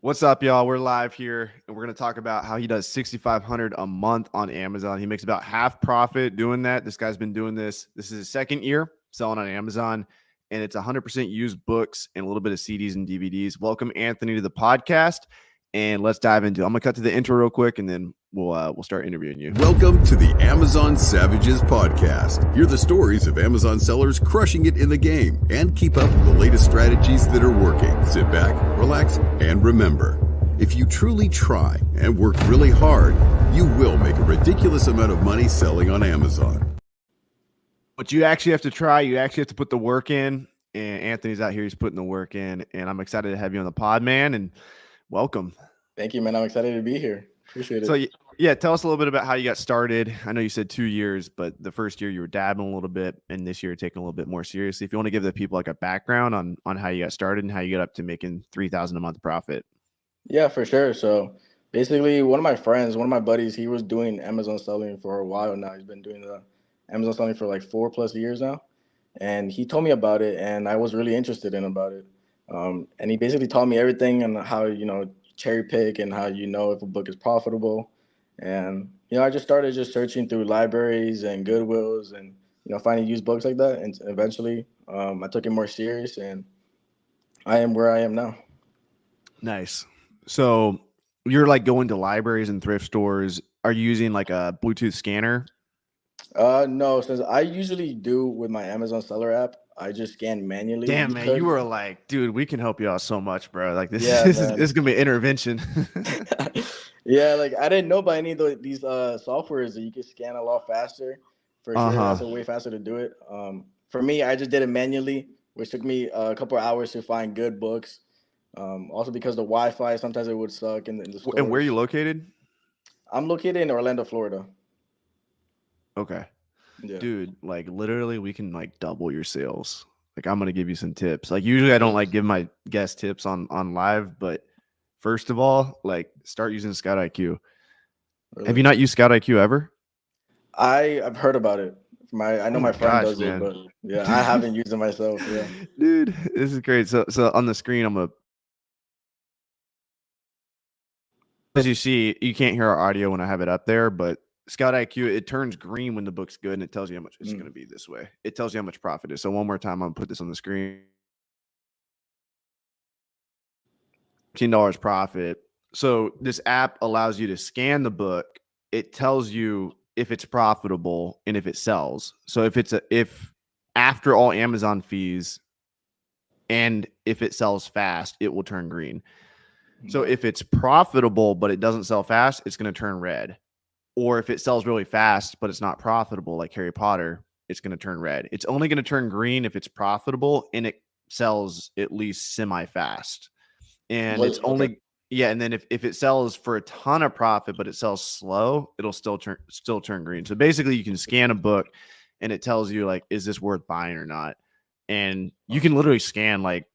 What's up, y'all? We're live here, and we're going to talk about how he does $6,500 a month on Amazon. He makes about half profit doing that. This guy's been doing this. This is his second year selling on Amazon, and it's 100% used books and a little bit of CDs and DVDs. Welcome, Anthony, to the podcast, and let's dive into it. I'm going to cut to the intro real quick, and then we'll start interviewing you. Welcome to the Amazon Savages podcast. Hear the stories of Amazon sellers crushing it in the game and keep up with the latest strategies that are working. Sit back, relax, and remember, if you truly try and work really hard, you will make a ridiculous amount of money selling on Amazon. But you actually have to try. You actually have to put the work in, and Anthony's out here. He's putting the work in, and I'm excited to have you on the pod, man, and welcome. Thank you, man. I'm excited to be here. Appreciate it. So, yeah, tell us a little bit about how you got started. I know you said 2 years, but the first year you were dabbling a little bit, and this year you're taking a little bit more seriously. If you want to give the people like a background on how you got started and how you got up to making $3,000 a month profit. Yeah, for sure. So basically, one of my buddies, he was doing Amazon selling for a while now. He's been doing the Amazon selling for like 4+ years now. And he told me about it, and I was really interested in about it. And he basically taught me everything on how, cherry pick and how if a book is profitable. And, I just started searching through libraries and Goodwills and, finding used books like that. And eventually I took it more serious, and I am where I am now. Nice. So you're like going to libraries and thrift stores. Are you using like a Bluetooth scanner? No, since I usually do with my Amazon seller app, I just scan manually. Damn, man, you were like, dude, we can help you out so much, bro. Like this Yeah, is man. this is gonna be an intervention. Yeah, like I didn't know about any of these softwares that you can scan a lot faster. For sure, that's a way faster to do it. For me, I just did it manually, which took me a couple of hours to find good books. Also because the Wi-Fi, sometimes it would suck in the stores. And where are you located? I'm located in Orlando, Florida. Okay. Yeah. Dude, like literally we can like double your sales. Like I'm gonna give you some tips. Like usually I don't like give my guest tips on live, but first of all, like start using Scout IQ. Really? Have you not used Scout IQ ever? I've heard about it. I know my friend does man. it, but yeah, I haven't used it myself. Yeah. Dude, this is great. So on the screen, as you see, you can't hear our audio when I have it up there, but Scout IQ, it turns green when the book's good, and it tells you how much it's going to be this way. It tells you how much profit is. So one more time, I'm going to put this on the screen. $15 profit. So this app allows you to scan the book. It tells you if it's profitable and if it sells. So if after all Amazon fees and if it sells fast, it will turn green. So if it's profitable but it doesn't sell fast, it's going to turn red. Or if it sells really fast but it's not profitable, like Harry Potter, it's going to turn red. It's only going to turn green if it's profitable and it sells at least semi-fast. And it's only and then if it sells for a ton of profit but it sells slow, it'll still turn green. So basically you can scan a book and it tells you like, is this worth buying or not? And you can literally scan, like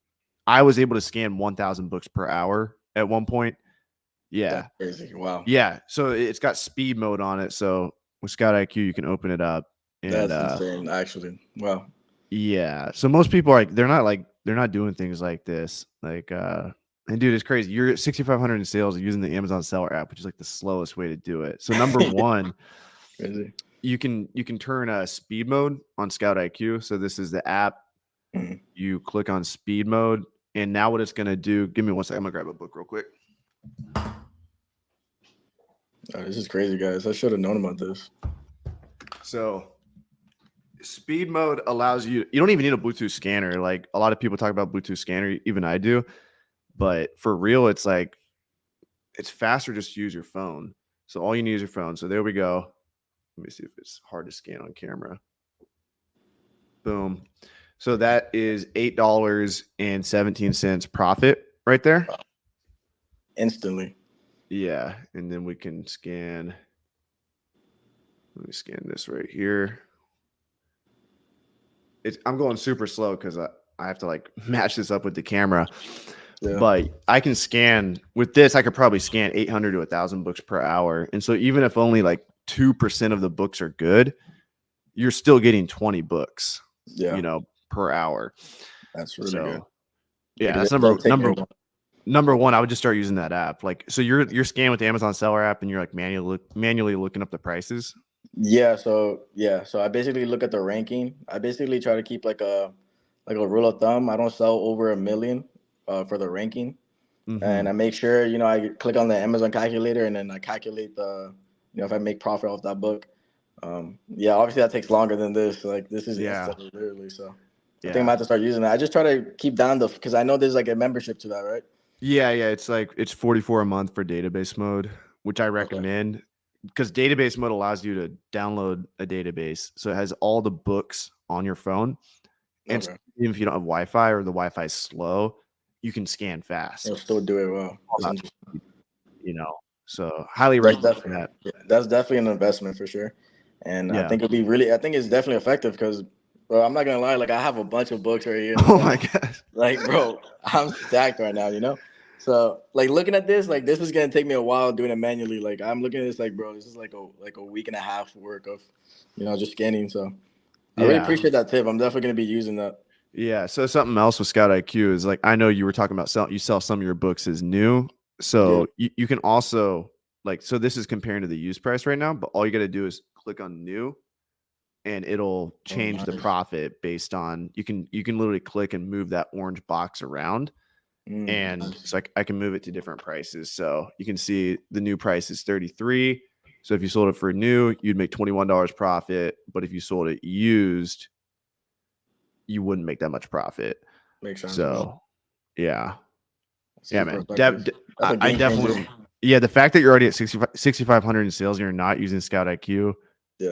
I was able to scan 1,000 books per hour at one point. Yeah. That's crazy. Wow. Yeah. So it's got speed mode on it. So with Scout IQ, you can open it up. And, that's insane, actually. Wow. Yeah. So most people are they're not doing things like this. Like, and dude, it's crazy. You're at 6,500 in sales using the Amazon seller app, which is like the slowest way to do it. So number one, crazy. you can turn a speed mode on Scout IQ. So this is the app. You click on speed mode, and now what it's going to do, give me one second. I'm going to grab a book real quick. Oh, this is crazy, guys. I should have known about this. So speed mode allows you don't even need a Bluetooth scanner. Like a lot of people talk about Bluetooth scanner, even I do. But for real, it's like it's faster just to use your phone. So all you need is your phone. So there we go. Let me see if it's hard to scan on camera. Boom. So that is $8.17 profit right there. Instantly. Yeah. And then we can scan. Let me scan this right here. I'm going super slow because I have to like match this up with the camera. Yeah. But I can scan with this. I could probably scan 800 to 1,000 books per hour. And so even if only like 2% of the books are good, you're still getting 20 books, per hour. That's really good. Yeah, that's number Number one, I would just start using that app. Like, so you're scanning with the Amazon Seller app, and you're like manually looking up the prices. So I basically look at the ranking. I basically try to keep like a rule of thumb. I don't sell over 1 million for the ranking. And I make sure, I click on the Amazon calculator, and then I calculate if I make profit off that book. Obviously that takes longer than this. Like, this is instantly, literally. So I think I'm about to start using that. I just try to keep down because I know there's like a membership to that, right? Yeah. It's $44 a month for database mode, which I recommend because database mode allows you to download a database. So it has all the books on your phone. And even if you don't have Wi-Fi or the Wi-Fi is slow, you can scan fast. It'll still do it well. So highly recommend that. Yeah, that's definitely an investment for sure. And I think I think it's definitely effective because, bro, I'm not gonna lie, like I have a bunch of books right here. Oh my gosh. Like, bro, I'm stacked right now, So like looking at this, like this is gonna take me a while doing it manually. Like I'm looking at this like, bro, this is like a week and a half work of, just scanning. So I really appreciate that tip. I'm definitely gonna be using that. Yeah. So something else with Scout IQ is like, I know you were talking about you sell some of your books as new. So you can also so this is comparing to the used price right now, but all you got to do is click on new and it'll change the profit based on, you can literally click and move that orange box around. And so I can move it to different prices. So you can see the new price is 33. So if you sold it for new, you'd make $21 profit. But if you sold it used, you wouldn't make that much profit. Makes sense. So yeah, man. I definitely. Yeah, the fact that you're already at 6,500 in sales and you're not using Scout IQ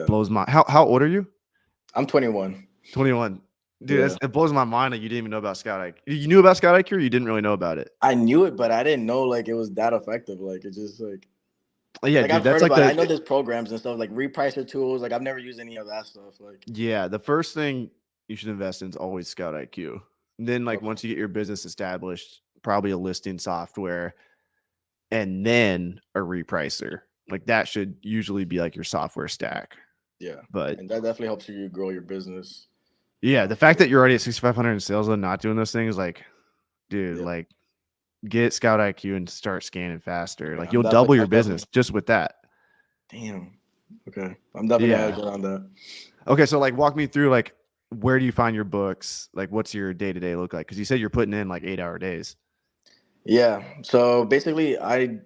blows my. How old are you? I'm 21. 21. Dude, it blows my mind that you didn't even know about Scout IQ. You knew about Scout IQ, or you didn't really know about it? I knew it, but I didn't know like it was that effective. Like it just like. Yeah, like, dude, I've that's heard like about it. I know there's programs and stuff like repricer tools. Like I've never used any of that stuff. Like the first thing you should invest in is always Scout IQ. And then once you get your business established, probably a listing software, and then a repricer. Like that should usually be like your software stack. Yeah, but and that definitely helps you grow your business. Yeah, the fact that you're already at 6,500 in sales and not doing those things, like, dude, like, get Scout IQ and start scanning faster. Yeah, like, you'll double your business just with that. Damn. Okay, I'm definitely gonna get on that. Okay, so like, walk me through like, where do you find your books? Like, what's your day to day look like? Because you said you're putting in like 8-hour days. Yeah. So basically, I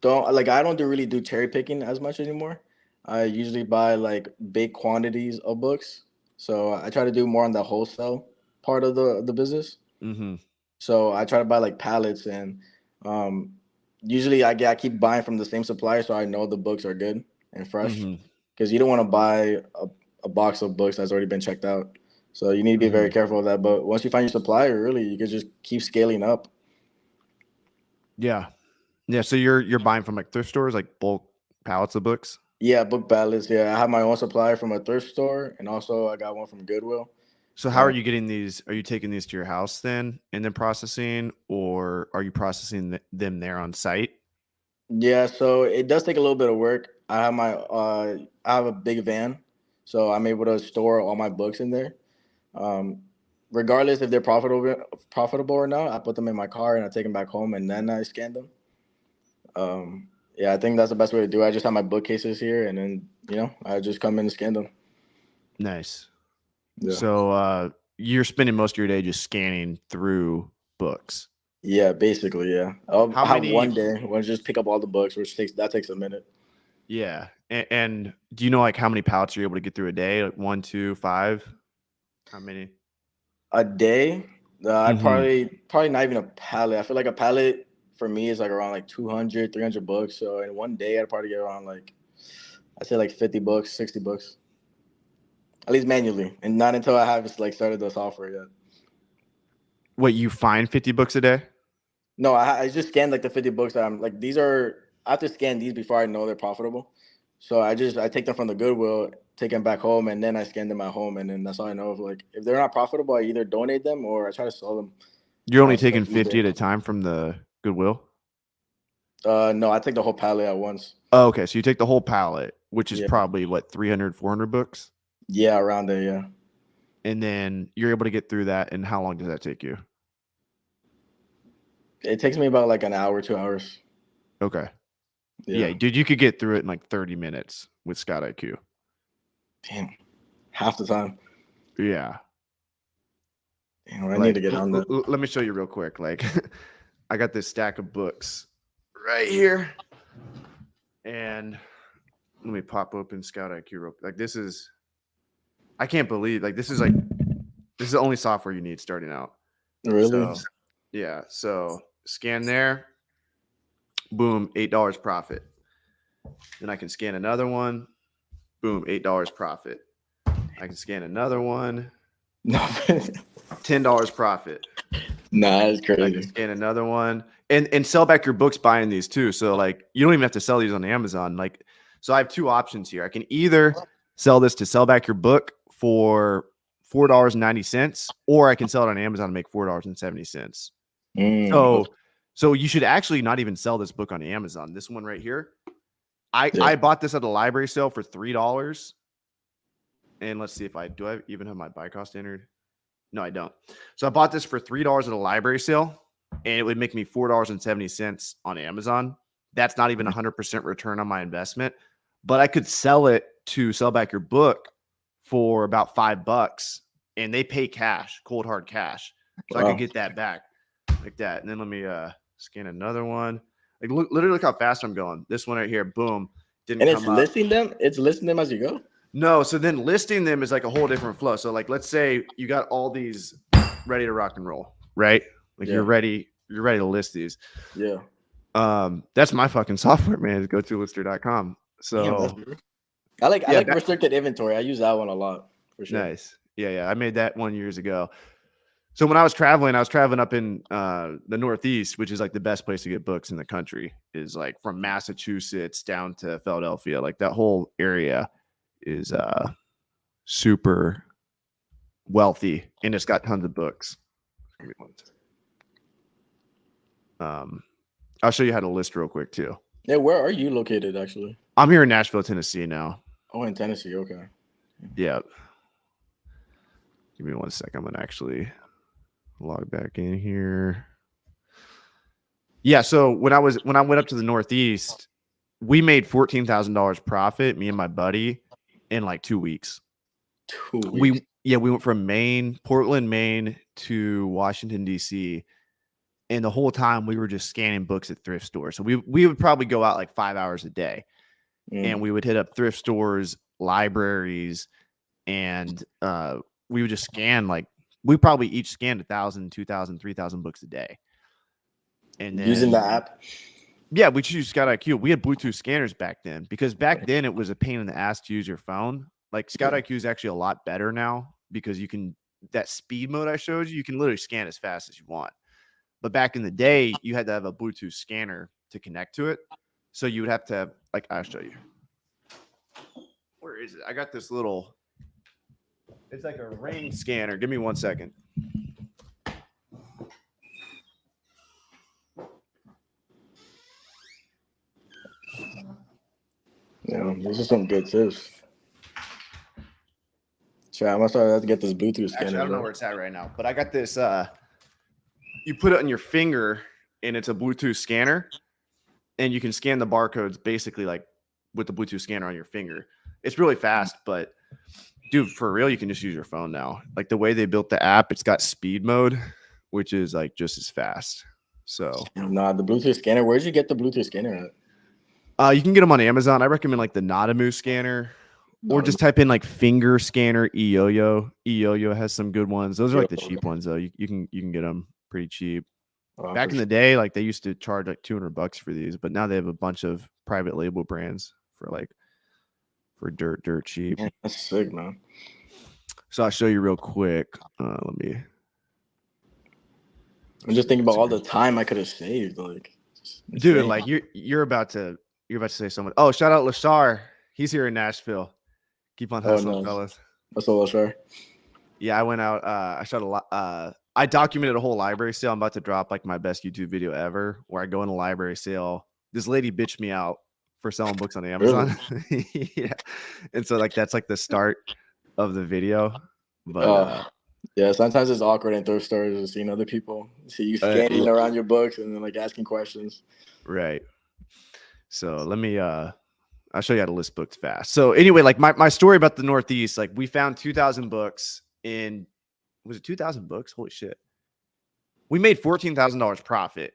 don't really do cherry picking as much anymore. I usually buy like big quantities of books. So I try to do more on the wholesale part of the business. So I try to buy like pallets, and usually I keep buying from the same supplier, so I know the books are good and fresh. Because you don't want to buy a box of books that's already been checked out. So you need to be very careful of that. But once you find your supplier, really, you can just keep scaling up. Yeah. So you're buying from like thrift stores, like bulk pallets of books? Yeah, book pallets. Yeah, I have my own supplier from a thrift store, and also I got one from Goodwill. So how are you getting these? Are you taking these to your house then and then processing, or are you processing them there on site? Yeah, so it does take a little bit of work. I have a big van, so I'm able to store all my books in there. Regardless if they're profitable or not, I put them in my car and I take them back home and then I scan them. Yeah, I think that's the best way to do it. I just have my bookcases here, and then I just come in and scan them. Nice. Yeah. So you're spending most of your day just scanning through books. Yeah, basically, yeah. I'll have one day when I just pick up all the books, which takes a minute. Yeah. And do you know like how many pallets you're able to get through a day? Like 1, 2, 5? How many? A day? I'd probably not even a pallet. I feel like a pallet for me is like around like 200, 300 books. So in one day, I'd probably get around like, I'd say like 50 books, 60 books. At least manually, and not until I have like started the software yet. What, you find 50 books a day? No, I just scanned like the 50 books that I'm like, I have to scan these before I know they're profitable. So I take them from the Goodwill, take them back home, and then I scan them at home, and then that's how I know if they're not profitable, I either donate them or I try to sell them. You're only taking 50 at a time from the Goodwill? No, I take the whole pallet at once. Oh, okay. So you take the whole pallet, which is probably what, 300, 400 books? Yeah, around there, yeah. And then you're able to get through that. And how long does that take you? It takes me about like an hour, 2 hours. Okay. Yeah, dude, you could get through it in like 30 minutes with Scout IQ. Damn, half the time. Yeah. Damn, I need to get on that. Let me show you real quick. Like, I got this stack of books right here, and let me pop open Scout IQ real quick. Like, this is, I can't believe, like, this is the only software you need starting out. Really? So, yeah. So scan there. Boom, $8 profit. Then I can scan another one. Boom, $8 profit. I can scan another one. No. $10 profit. Nah, that's crazy. I can scan another one and sell back your books buying these too. So like you don't even have to sell these on Amazon. Like, so I have two options here. I can either sell this to sell back your book for $4.90, or I can sell it on Amazon and make $4.70. So you should actually not even sell this book on Amazon. This one right here. I bought this at a library sale for $3. And let's see if I even have my buy cost entered. No, I don't. So I bought this for $3 at a library sale, and it would make me $4.70 on Amazon. That's not even 100% return on my investment, but I could sell it to sell back your book for about $5, and they pay cash, cold hard cash. So I could get that back like that. And then let me scan another one. Like literally look how fast I'm going. This one right here, boom. And it's listing them? It's listing them as you go? No, so then listing them is like a whole different flow. So like let's say you got all these ready to rock and roll, right? Like you're ready to list these. Yeah. That's my fucking software, man. GoToLister.com. So I like restricted inventory. I use that one a lot for sure. Nice. Yeah. I made that one years ago. So when I was traveling up in the Northeast, which is like the best place to get books in the country, is like from Massachusetts down to Philadelphia. Like that whole area is super wealthy, and it's got tons of books. I'll show you how to list real quick too. Yeah, where are you located actually? I'm here in Nashville, Tennessee now. Oh, in Tennessee, okay. Yeah. Give me 1 second. I'm gonna actually log back in here. Yeah, so when I went up to the Northeast, we made $14,000 profit, me and my buddy, in like 2 weeks. 2 weeks. We went from Portland, Maine to Washington, D.C. And the whole time we were just scanning books at thrift stores. So we would probably go out like 5 hours a day. And we would hit up thrift stores, libraries, and we would just scan like we probably each scanned 1,000, 2,000, 3,000 books a day. And then, using the app? Yeah, we used Scout IQ. We had Bluetooth scanners back then because back then it was a pain in the ass to use your phone. Like Scout IQ is actually a lot better now because you can, that speed mode I showed you, you can literally scan as fast as you want. But back in the day, you had to have a Bluetooth scanner to connect to it. So you would have to have, like, I'll show you. Where is it? I got this little, it's like a ring scanner. Give me 1 second. Yeah, this is some good tips. Sure, I'm gonna start to get this Bluetooth scanner. Actually, I don't know where it's at right now, but I got this. You put it on your finger, and it's a Bluetooth scanner, and you can scan the barcodes basically like with the Bluetooth scanner on your finger. It's really fast, but dude, for real, you can just use your phone now. Like the way they built the app, it's got speed mode, which is like just as fast. So, nah, the Bluetooth scanner. Where'd you get the Bluetooth scanner at? You can get them on Amazon. I recommend like the Notamu scanner, or just type in like finger scanner eYoYo. eYoYo has some good ones. Those are like the cheap ones though. You can get them pretty cheap. Back in the day, like they used to charge like $200 for these, but now they have a bunch of private label brands for dirt cheap. Man, that's sick, man. So I'll show you real quick. Let me. I'm just thinking about all the time I could have saved, like. Dude, like you're about to say something. Oh, shout out Lashar. He's here in Nashville. Keep on hustling, fellas. What's up, Lashar? Yeah, I went out. I shot a lot. I documented a whole library sale. I'm about to drop like my best YouTube video ever, where I go in a library sale. This lady bitched me out for selling books on Amazon. Really? Yeah, and so like that's like the start of the video. But Yeah, sometimes it's awkward in thrift stores seeing other people see you scanning around your books and then like asking questions. Right. So let me I'll show you how to list books fast. So anyway, like my story about the Northeast, like we found 2,000 books in, was it 2,000 books? Holy shit. We made $14,000 profit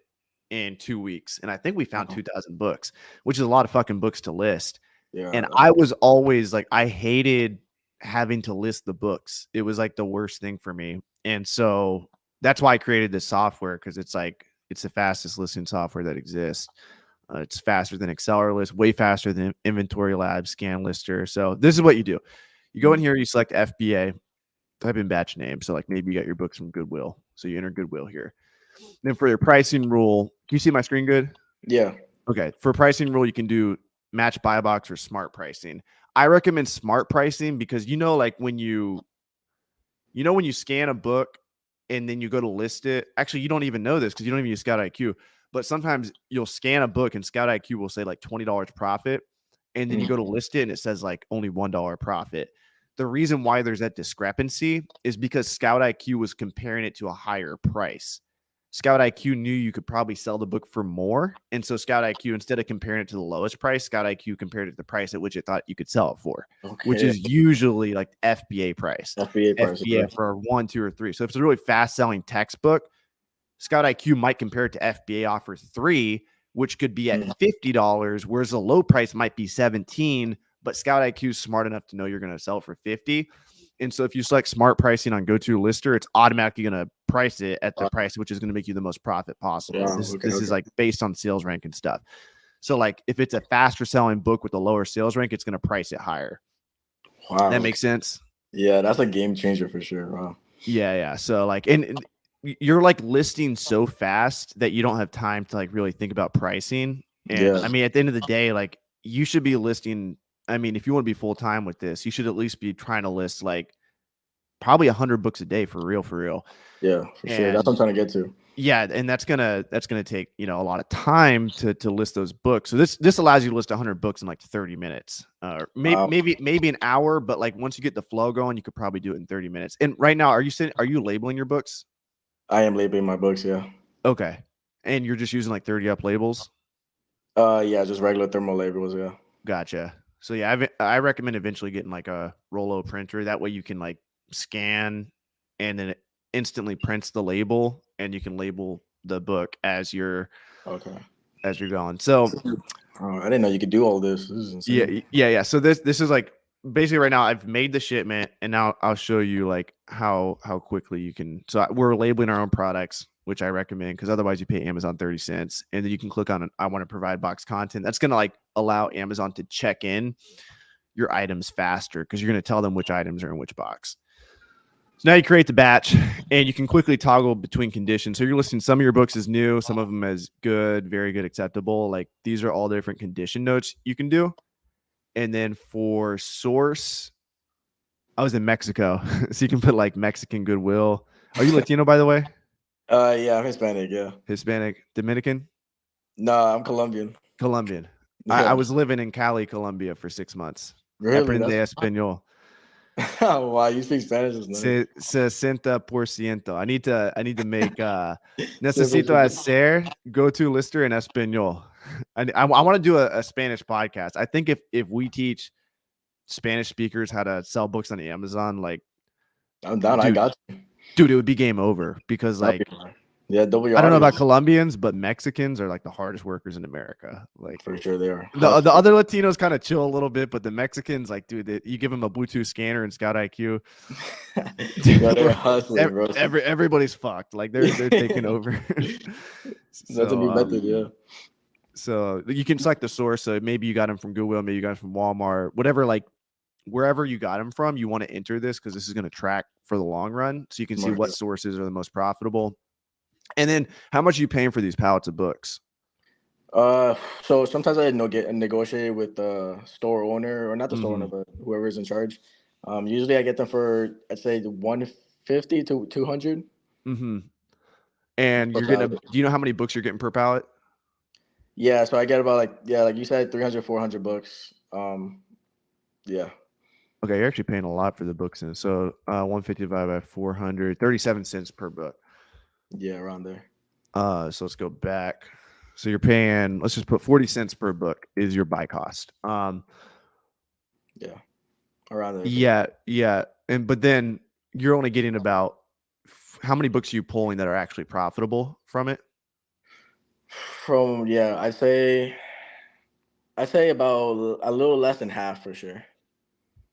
in 2 weeks. And I think we found 2,000 books, which is a lot of fucking books to list. Yeah. And I was always like, I hated having to list the books. It was like the worst thing for me. And so that's why I created this software, because it's like, it's the fastest listing software that exists. It's faster than AccelerList, way faster than Inventory Lab, Scan Lister. So this is what you do. You go in here, you select FBA, type in batch name. So like maybe you got your books from Goodwill. So you enter Goodwill here. Then for your pricing rule, can you see my screen good? Yeah. Okay. For pricing rule, you can do match buy box or smart pricing. I recommend smart pricing because like when you scan a book and then you go to list it. Actually, you don't even know this because you don't even use Scout IQ. But sometimes you'll scan a book and Scout IQ will say like $20 profit. And then you go to list it and it says like only $1 profit. The reason why there's that discrepancy is because Scout IQ was comparing it to a higher price. Scout IQ knew you could probably sell the book for more. And so Scout IQ, instead of comparing it to the lowest price, Scout IQ compared it to the price at which it thought you could sell it for, which is usually like FBA price. FBA for 1, 2, or 3. So if it's a really fast selling textbook, Scout IQ might compare it to FBA offer 3, which could be at $50, whereas the low price might be 17, but Scout IQ is smart enough to know you're going to sell for 50. And so if you select smart pricing on GoToLister, it's automatically going to price it at the price which is going to make you the most profit possible. Yeah, this is like based on sales rank and stuff. So like if it's a faster selling book with a lower sales rank, it's going to price it higher. Wow. That makes sense? Yeah, that's a game changer for sure. Wow. Yeah. So like, and you're like listing so fast that you don't have time to like really think about pricing. And I mean, at the end of the day, like you should be listing. I mean, if you want to be full time with this, you should at least be trying to list like probably 100 books a day for real. Yeah, for sure. That's what I'm trying to get to. Yeah, and that's gonna take a lot of time to list those books. So this allows you to list 100 books in like 30 minutes, maybe an hour. But like once you get the flow going, you could probably do it in 30 minutes. And right now, are you labeling your books? I am labeling my books. Yeah. Okay, and you're just using like 30 up labels. Yeah, just regular thermal labels. Yeah. Gotcha. So yeah, I recommend eventually getting like a Rollo printer. That way you can like scan and then it instantly prints the label and you can label the book as you're going. So I didn't know you could do all this. This is insane. Yeah. So this is like basically right now I've made the shipment and now I'll show you like how quickly you can. So we're labeling our own products, which I recommend because otherwise you pay Amazon 30 cents and then you can click on I want to provide box content. That's going to like allow Amazon to check in your items faster because you're going to tell them which items are in which box. So now you create the batch and you can quickly toggle between conditions. So you're listing some of your books as new, some of them as good, very good, acceptable. Like these are all different condition notes you can do. And then for source, I was in Mexico. So you can put like Mexican Goodwill. Are you Latino, by the way? Yeah, I'm Hispanic. Yeah. Hispanic, Dominican? No, I'm Colombian. Colombian. Yeah. I was living in Cali, Colombia for 6 months. Really? Aprende español. Wow, you speak Spanish. Nice. 60%. I need to make necesito hacer GoToLister en español. I want to do a Spanish podcast. I think if we teach Spanish speakers how to sell books on Amazon, like I'm down. I got you. Dude, it would be game over because like yeah, I don't know about Colombians, but Mexicans are like the hardest workers in America. Like for sure they are. The other Latinos kind of chill a little bit, but the Mexicans, like, dude, you give them a Bluetooth scanner and Scout IQ. Yeah, they're hustling, bro. Everybody's fucked. Like they're taking over. That's a new method, yeah. So you can select the source. So maybe you got them from Goodwill, maybe you got them from Walmart, whatever. Like wherever you got them from, you want to enter this because this is going to track for the long run, so you can see what sources are the most profitable. And then how much are you paying for these pallets of books? So sometimes I negotiate with the store owner, or not the store owner, but whoever's in charge. Usually I get them for, I'd say, 150 to 200. Mm-hmm. And you're getting do you know how many books you're getting per pallet? Yeah, so I get about like you said, 300, 400 books. Yeah. Okay, you're actually paying a lot for the books in. So 150 divided by 400, 37 cents per book. Yeah, around there. So let's go back. So you're paying, let's just put 40 cents per book is your buy cost. Yeah, around there for Yeah, sure. yeah. But then you're only getting about how many books are you pulling that are actually profitable from it? From yeah, I say about a little less than half for sure.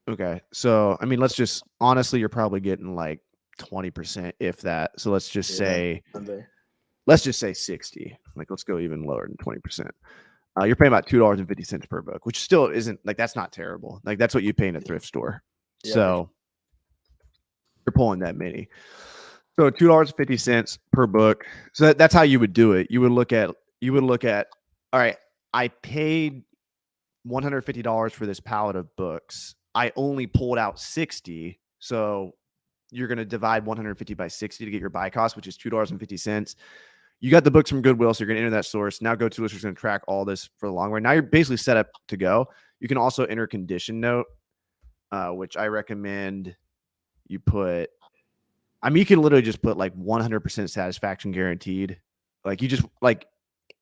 Okay. So, I mean, let's just honestly, you're probably getting like 20%, if that. So Yeah, around there. let's just say 60. Like, let's go even lower than 20%. You're paying about $2.50 per book, which still isn't like that's not terrible. Like, that's what you pay in a Yeah, thrift store. yeah, for sure. So you're pulling that many. So $2.50 per book. So that's how you would do it. You would look at, all right, I paid $150 for this pallet of books. I only pulled out 60. So you're going to divide 150 by 60 to get your buy cost, which is $2.50. You got the books from Goodwill, so you're going to enter that source. Now GoToList is going to track all this for the long run. Now you're basically set up to go. You can also enter condition note, which I recommend you put. I mean, you can literally just put like 100% satisfaction guaranteed. Like you just like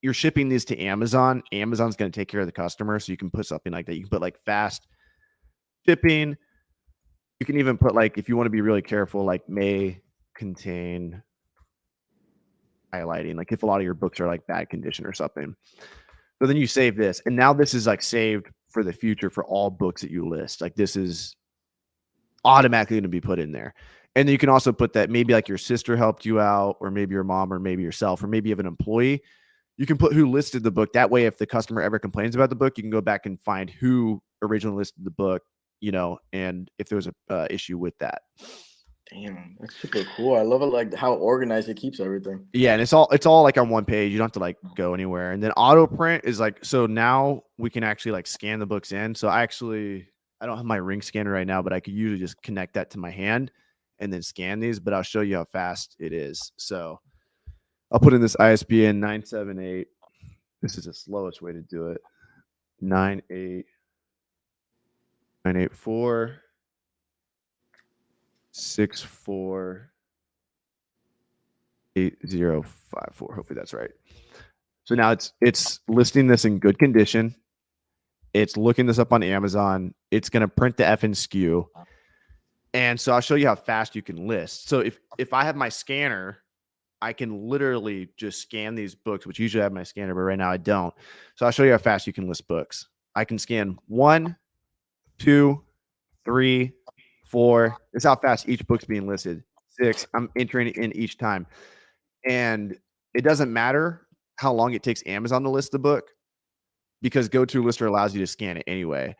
you're shipping these to Amazon. Amazon's going to take care of the customer, so you can put something like that. You can put like fast shipping. You can even put like if you want to be really careful, like may contain highlighting, like if a lot of your books are like bad condition or something. So then you save this, and now this is like saved for the future for all books that you list. Like this is automatically going to be put in there. And then you can also put that maybe like your sister helped you out, or maybe your mom, or maybe yourself, or maybe you have an employee. You can put who listed the book. That way, if the customer ever complains about the book, you can go back and find who originally listed the book, and if there was a issue with that. Damn, that's super cool. I love it, like how organized it keeps everything. Yeah, and it's all like on one page. You don't have to like go anywhere. And then auto print is like so now we can actually like scan the books in. So I don't have my ring scanner right now, but I could usually just connect that to my hand and then scan these, but I'll show you how fast it is. So I'll put in this ISBN 978. This is the slowest way to do it. 98984 64 8054. Hopefully that's right. So now it's listing this in good condition. It's looking this up on Amazon. It's going to print the F and SKU. And so I'll show you how fast you can list. So if I have my scanner, I can literally just scan these books, which usually I have my scanner, but right now I don't. So I'll show you how fast you can list books. I can scan 1, 2, 3, 4. This is how fast each book's being listed. 6. I'm entering it in each time. And it doesn't matter how long it takes Amazon to list the book because GoToLister allows you to scan it anyway.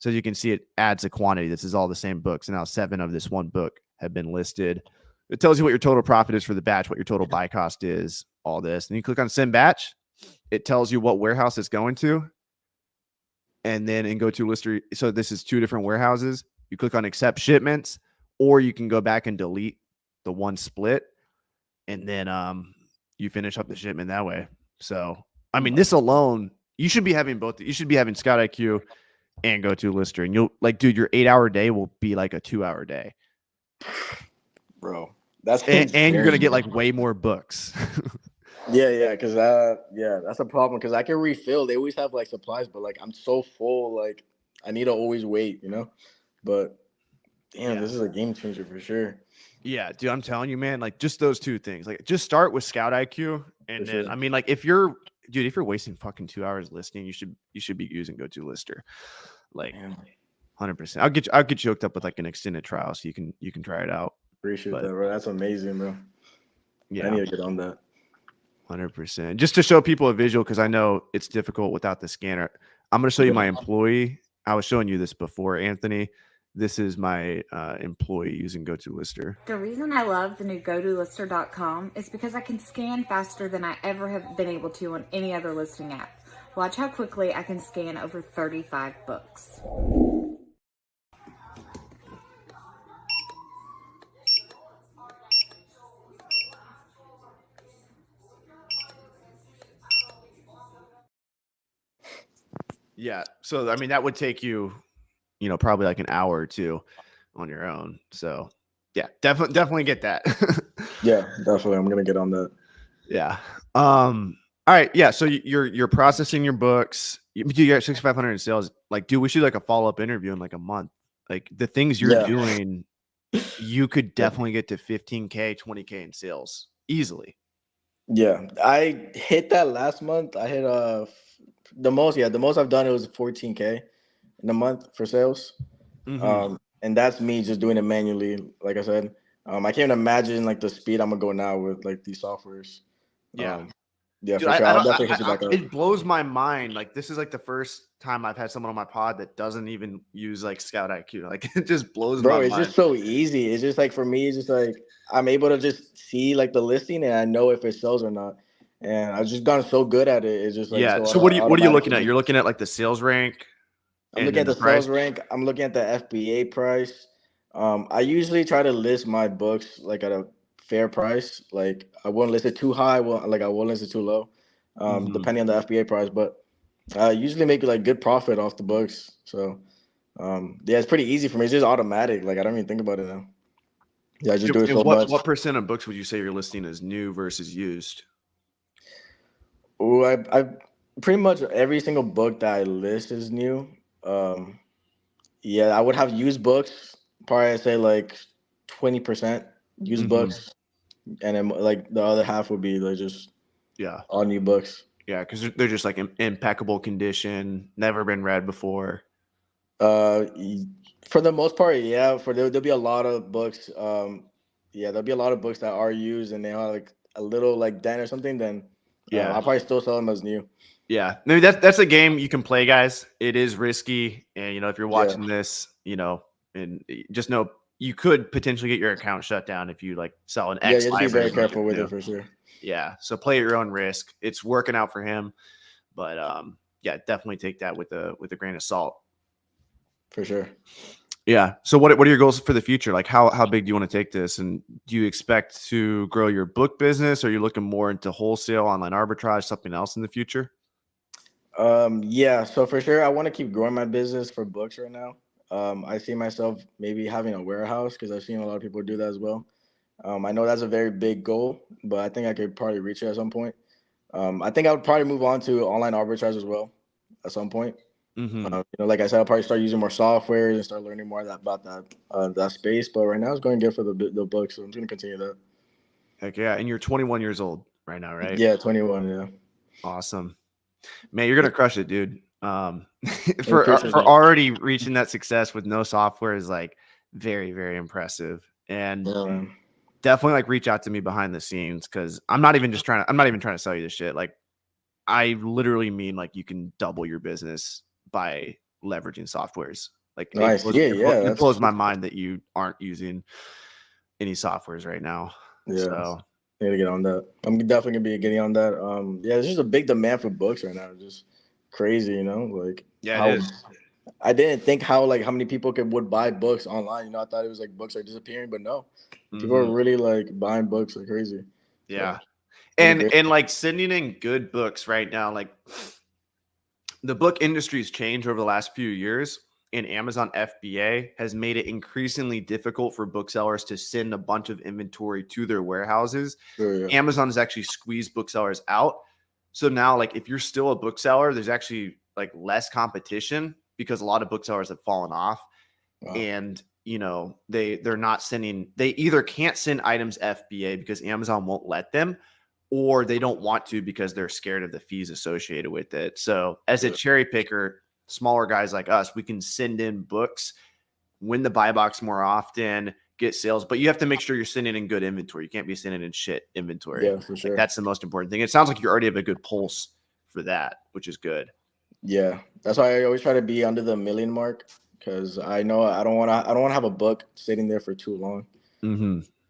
So you can see it adds a quantity. This is all the same books. And now 7 of this one book have been listed. It tells you what your total profit is for the batch, what your total buy cost is, all this. And you click on send batch. It tells you what warehouse it's going to. And then in GoToLister, so this is 2 different warehouses. You click on accept shipments, or you can go back and delete the one split. And then you finish up the shipment that way. So, I mean, this alone, you should be having both. You should be having Scout IQ and GoToLister. And you'll like, dude, your 8-hour day will be like a 2-hour day. Bro, that's And you're going to get bro. like way more books. Yeah, because that's a problem because I can refill. They always have like supplies, but like I'm so full, like I need to always wait, But damn, Yeah. this is a game changer for sure. Yeah, dude, I'm telling you, man, like just those 2 things. Like just start with Scout IQ. And For then, sure. I mean, like if you're wasting fucking 2 hours listening, you should be using GoToLister. Like Damn, 100%. I'll get you hooked up with like an extended trial so you can try it out. appreciate But that, bro. That's amazing, bro. I yeah, need to get on that. 100%. Just to show people a visual, because I know it's difficult without the scanner. I'm going to show you my employee. I was showing you this before, Anthony. This is my employee using GoToLister. The reason I love the new GoToLister.com is because I can scan faster than I ever have been able to on any other listing app. Watch how quickly I can scan over 35 books. Yeah. So, I mean, that would take you probably like an hour or two on your own. So yeah, definitely get that. Yeah, definitely. I'm gonna get on that. Yeah. All right. Yeah. So you're processing your books. You got 6,500 in sales. Like, dude, we should like a follow-up interview in like a month. Like the things you're Yeah. doing, you could Yeah. definitely get to 15K, 20K in sales easily. Yeah, I hit that last month. I hit the most. Yeah, the most I've done it was 14K in a month for sales. And that's me just doing it manually. Like I said, I can't imagine like the speed I'm gonna go now with like these softwares. Yeah. Yeah, Dude, for sure. I I'll don't. definitely hit you back up. It blows my mind. Like this is like the first time I've had someone on my pod that doesn't even use like Scout IQ. Like it just blows Bro, my it's mind. just so easy. It's just like for me, it's just like I'm able to just see like the listing and I know if it sells or not. And I've just gotten so good at it. It's just like Yeah. so So what are you looking automatically. at? You're looking at like the sales rank. I'm And looking then at the price. sales rank. I'm looking at the FBA price. I usually try to list my books like at a fair price. Like I won't list it too high. I won't list it too low, depending on the FBA price. But I usually make like good profit off the books. So yeah, it's pretty easy for me. It's just automatic. Like I don't even think about it now. Yeah, I just do it And so much. what percent of books would you say you're listing as new versus used? Oh, I pretty much every single book that I list is new. Yeah, I would have used books. Probably I'd say like 20% used books, and then like the other half would be like just Yeah. all new books. Yeah, because they're just like in impeccable condition, never been read before. For the most part, yeah. There'll be a lot of books. Yeah, there'll be a lot of books that are used and they are like a little like dent or something. Then Yeah. I'll probably still sell them as new. Yeah, maybe that's a game you can play, guys. It is risky, and if you're watching this, and just know you could potentially get your account shut down if you like sell an Yeah, X you have to be library. very careful with it for sure. Yeah, so play at your own risk. It's working out for him, but yeah, definitely take that with a grain of salt. For sure. Yeah. So what are your goals for the future? Like how big do you want to take this? And do you expect to grow your book business? Or are you looking more into wholesale, online arbitrage, something else in the future? Yeah, so for sure, I want to keep growing my business for books right now. I see myself maybe having a warehouse because I've seen a lot of people do that as well. I know that's a very big goal, but I think I could probably reach it at some point. I think I would probably move on to online arbitrage as well at some point. Like I said, I'll probably start using more software and start learning more about that space. But right now, it's going good for the book, so I'm just gonna continue that. Heck yeah! And you're 21 years old right now, right? Yeah, 21. Yeah. Awesome, man. You're gonna crush it, dude. For appreciate that. already reaching that success with no software is like very, very impressive. And Yeah, man. definitely like reach out to me behind the scenes because I'm not even trying to sell you this shit. Like I literally mean like you can double your business by leveraging softwares. Like Nice. it blows my mind that you aren't using any softwares right now. Yeah. So I need to get on that. I'm definitely gonna be getting on that. Yeah, there's just a big demand for books right now. Just crazy, Like yeah, it is. I didn't think how many people would buy books online. I thought it was like books are disappearing, but no, people are really like buying books like crazy. Yeah, so, and like sending in good books right now. Like the book industry's changed over the last few years, and Amazon FBA has made it increasingly difficult for booksellers to send a bunch of inventory to their warehouses. Sure, yeah. Amazon has actually squeezed booksellers out. So now, like, if you're still a bookseller, there's actually like less competition because a lot of booksellers have fallen off. Wow. And they're not sending. They either can't send items FBA because Amazon won't let them, or they don't want to because they're scared of the fees associated with it. So as a cherry picker, smaller guys like us, we can send in books, win the buy box more often, get sales, but you have to make sure you're sending in good inventory. You can't be sending in shit inventory. Yeah, for sure. Like, that's the most important thing. It sounds like you already have a good pulse for that, which is good. Yeah, that's why I always try to be under the 1 million mark because I know I don't want to have a book sitting there for too long.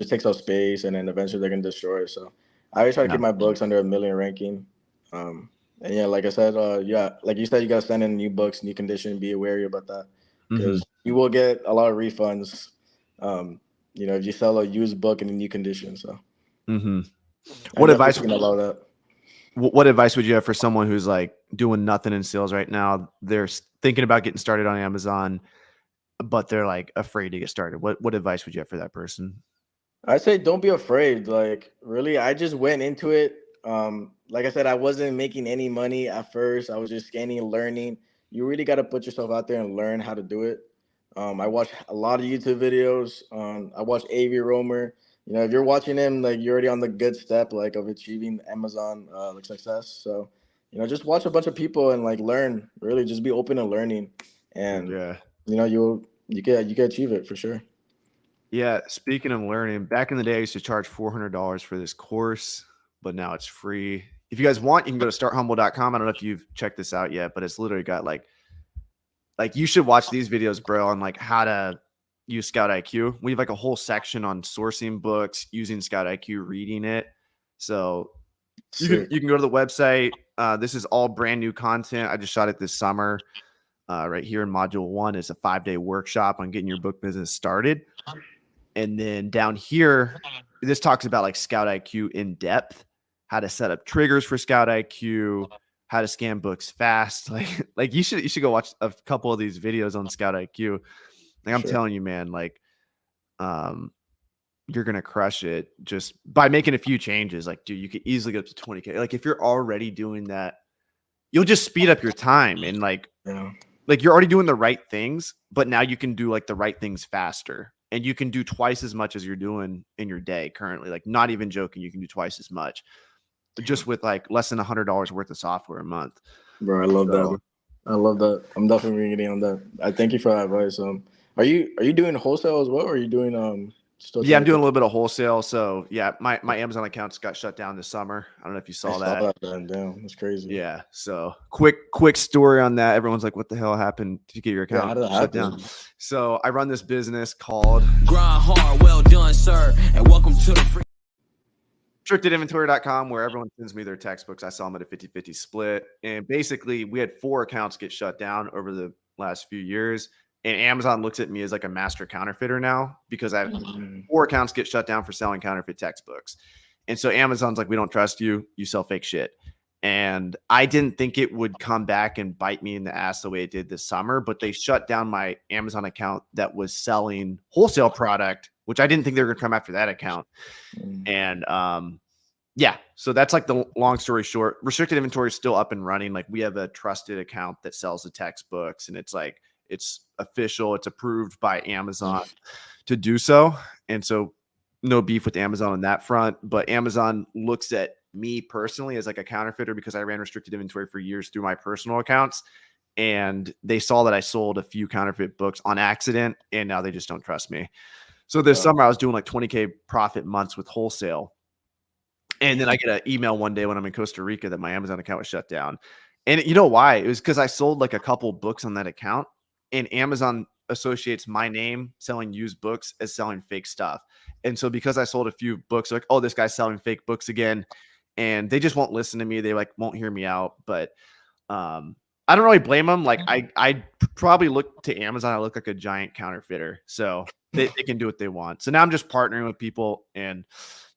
It takes up space, and then eventually they're gonna destroy it. So I always try to keep my books under 1 million ranking. And yeah, like I said, like you said, you gotta send in new books, new condition. Be wary about that because you will get a lot of refunds. If you sell a used book in a new condition. So, what advice? That. What advice would you have for someone who's like doing nothing in sales right now? They're thinking about getting started on Amazon. but they're like afraid to get started. What advice would you have for that person? I say don't be afraid. Like really, I just went into it. Like I said, I wasn't making any money at first. I was just scanning and learning. You really got to put yourself out there and learn how to do it. I watched a lot of YouTube videos. I watched AV Romer. You know, if you're watching him, like you're already on the good step, like of achieving Amazon like success. So, you know, just watch a bunch of people and like learn. Really, just be open to learning, and Yeah. you know, you can achieve it for sure. Yeah. Speaking of learning, back in the day, I used to charge $400 for this course, but now it's free. If you guys want, you can go to starthumble.com. I don't know if you've checked this out yet, but it's literally got like you should watch these videos, bro, on like how to use Scout IQ. We have like a whole section on sourcing books, using Scout IQ, reading it. So you can go to the website. This is all brand new content. I just shot it this summer. Right here in module 1 is a 5-day workshop on getting your book business started. And then down here, this talks about like Scout IQ in depth, how to set up triggers for Scout IQ, how to scan books fast. Like you should go watch a couple of these videos on Scout IQ. Like I'm telling you, man, like you're gonna crush it just by making a few changes. Like, dude, you could easily get up to 20K. Like if you're already doing that, you'll just speed up your time and like you're already doing the right things, but now you can do like the right things faster. And you can do twice as much as you're doing in your day currently. Like, not even joking, you can do twice as much just with like less than $100 worth of software a month. Bro, I love that. Bro. I love that. I'm definitely getting on that. I thank you for that advice. Are you doing wholesale as well, or are you doing Yeah, I'm doing a little bit of wholesale. So yeah, my Amazon accounts got shut down this summer. I don't know if you saw that. Damn, that's crazy. Yeah. So quick story on that. Everyone's like, what the hell happened to get your account shut down? So I run this business called Grind Hard. Well done, sir. And welcome to the free restrictedinventory.com, where everyone sends me their textbooks. I sell them at a 50-50 split. And basically we had 4 accounts get shut down over the last few years. And Amazon looks at me as like a master counterfeiter now because I have 4 accounts get shut down for selling counterfeit textbooks. And so Amazon's like, we don't trust you. You sell fake shit. And I didn't think it would come back and bite me in the ass the way it did this summer, but they shut down my Amazon account that was selling wholesale product, which I didn't think they were going to come after that account. And yeah, so that's like the long story short. Restricted inventory is still up and running. Like we have a trusted account that sells the textbooks, and it's like, it's official. It's approved by Amazon to do so. And so no beef with Amazon on that front, but Amazon looks at me personally as like a counterfeiter because I ran restricted inventory for years through my personal accounts. And they saw that I sold a few counterfeit books on accident, and now they just don't trust me. So this summer I was doing like 20K profit months with wholesale. And then I get an email one day when I'm in Costa Rica that my Amazon account was shut down. And you know why? It was because I sold like a couple books on that account, and Amazon associates my name selling used books as selling fake stuff. And so because I sold a few books, like, oh, this guy's selling fake books again, and they just won't listen to me. They like won't hear me out. But I don't really blame them. Like I probably look to Amazon. I look like a giant counterfeiter, so they can do what they want. So now I'm just partnering with people, and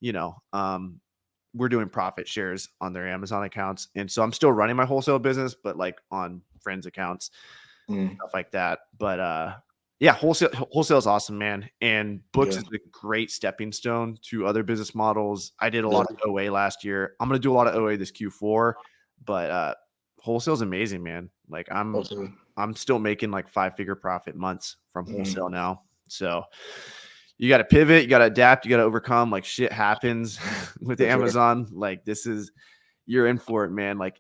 we're doing profit shares on their Amazon accounts. And so I'm still running my wholesale business, but like on friends' accounts, stuff like that. But yeah, wholesale is awesome, man. And books is a great stepping stone to other business models. I did a lot of OA last year. I'm going to do a lot of OA this Q4, but wholesale is amazing, man. Like I'm still making like 5-figure profit months from wholesale now. So you got to pivot, you got to adapt, you got to overcome. Like shit happens with Amazon. Like you're in for it, man. Like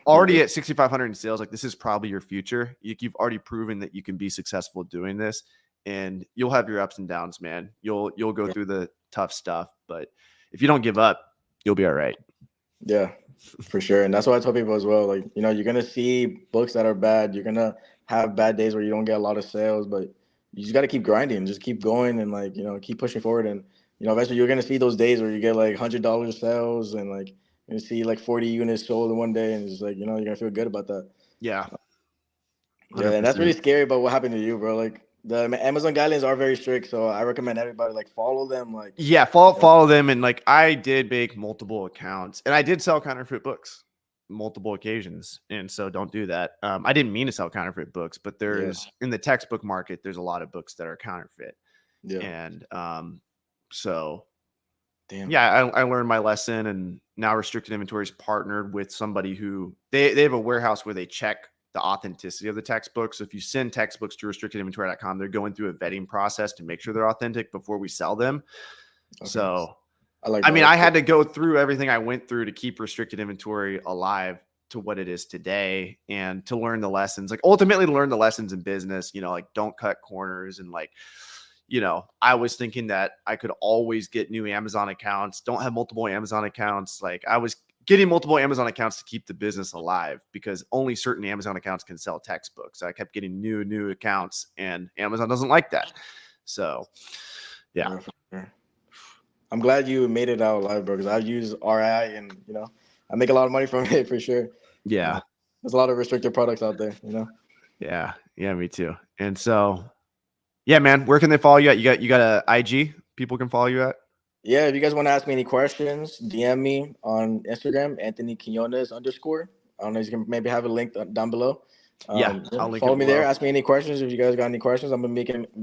already at 6,500 in sales, like this is probably your future. You've already proven that you can be successful doing this, and you'll have your ups and downs, man. You'll go through the tough stuff, but if you don't give up, you'll be all right. Yeah, for sure. And that's what I tell people as well. Like, you're going to see books that are bad. You're going to have bad days where you don't get a lot of sales, but you just got to keep grinding, just keep going, and like, keep pushing forward. And, eventually you're going to see those days where you get like $100 sales, and like, you see like 40 units sold in one day, and it's like, you're going to feel good about that. Yeah. 100%. Yeah. And that's really scary about what happened to you, bro. Like the Amazon guidelines are very strict. So I recommend everybody like follow them. Like, yeah, follow them. And like, I did make multiple accounts, and I did sell counterfeit books. multiple occasions. And so don't do that. I didn't mean to sell counterfeit books, but there's in the textbook market, there's a lot of books that are counterfeit. Yeah. And so Damn. yeah, I learned my lesson, and now Restricted Inventory is partnered with somebody who they have a warehouse where they check the authenticity of the textbook. So if you send textbooks to restrictedinventory.com, they're going through a vetting process to make sure they're authentic before we sell them. Okay. So I mean, I had to go through everything I went through to keep Restricted Inventory alive to what it is today, and to learn the lessons, like ultimately to learn the lessons in business, like don't cut corners. And like, I was thinking that I could always get new Amazon accounts, don't have multiple Amazon accounts. Like I was getting multiple Amazon accounts to keep the business alive, because only certain Amazon accounts can sell textbooks. I kept getting new accounts, and Amazon doesn't like that. So yeah. I'm glad you made it out alive, bro, because I use RI, and I make a lot of money from it for sure. Yeah. There's a lot of restricted products out there, Yeah, me too. And so yeah, man, where can they follow you at? You got a IG people can follow you at? Yeah, if you guys want to ask me any questions, DM me on Instagram, Anthony Quinones _. I don't know, you can maybe have a link down below. Yeah, I'll link follow it me below. there. Ask me any questions if you guys got any questions. I'm gonna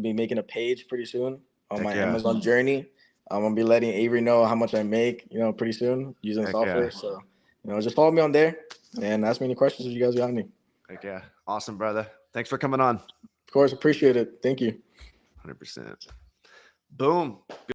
be making a page pretty soon on my Amazon journey. I'm gonna be letting Avery know how much I make, pretty soon using software. So, just follow me on there and ask me any questions if you guys got any. Heck yeah, awesome, brother. Thanks for coming on. Of course, appreciate it. Thank you. 100%. Boom.